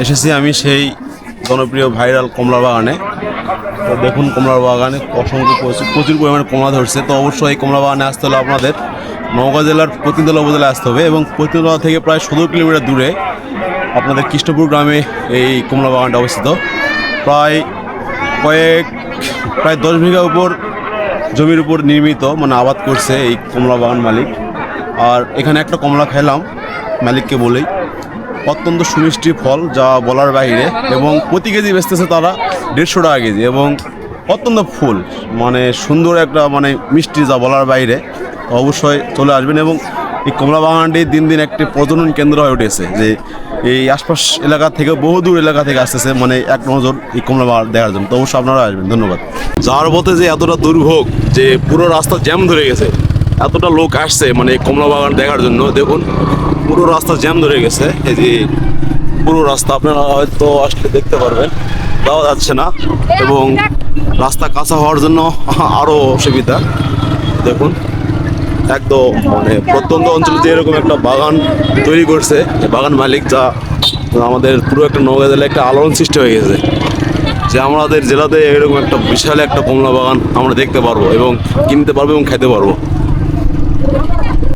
এসেছি আমি সেই জনপ্রিয় ভাইরাল কমলা বাগানে। তো দেখুন কমলার বাগানে অসংখ্য প্রচুর পরিমাণে কমলা ধরছে। তো অবশ্যই এই কমলা বাগানে আসতে হলে আপনাদের নওগাঁ জেলার পতিতলা উপজেলায় আসতে হবে এবং পতিতলা থেকে প্রায় 17 কিলোমিটার দূরে আপনাদের কৃষ্ণপুর গ্রামে এই কমলা বাগানটা অবস্থিত। প্রায় 10 বিঘা উপর জমির উপর নির্মিত, মানে আবাদ করছে এই কমলা বাগান মালিক। আর এখানে একটা কমলা খেলাম মালিককে বলেই, অত্যন্ত সুমিষ্টি ফল যা বলার বাইরে, এবং প্রতি কেজি বেচতেছে তারা 150 টাকা কেজি, এবং অত্যন্ত ফুল মানে সুন্দর একটা মানে মিষ্টি যা বলার বাইরে। তো অবশ্যই চলে আসবেন। এবং এই কমলা বাগানটি দিন দিন একটি প্রজনন কেন্দ্র হয়ে উঠেছে, যে এই আশপাশ এলাকা থেকে বহুদূর এলাকা থেকে আসতেছে মানে এক নজর এই কমলা বাগান দেখার জন্য। তো অবশ্যই আপনারা আসবেন। ধন্যবাদ। যাওয়ার পথে যে এতটা দুর্ভোগ যে পুরো রাস্তা জ্যাম ধরে গেছে, এতটা লোক আসছে মানে এই কমলা বাগান দেখার জন্য। দেখুন পুরো রাস্তা জ্যাম ধরে গেছে, এই যে পুরো রাস্তা আপনারা হয়তো আসলে দেখতে পারবেন, যাওয়া যাচ্ছে না, এবং রাস্তা কাঁচা হওয়ার জন্য আরও অসুবিধা। দেখুন একদম মানে প্রত্যন্ত অঞ্চলে যে এরকম একটা বাগান তৈরি করছে বাগান মালিক, যা আমাদের পুরো একটা নওগাঁ জেলায় একটা আলোড়ন সৃষ্টি হয়ে গেছে, যে আমাদের জেলাতে এরকম একটা বিশাল একটা কমলা বাগান আমরা দেখতে পারবো এবং কিনতে পারবো এবং খেতে পারবো।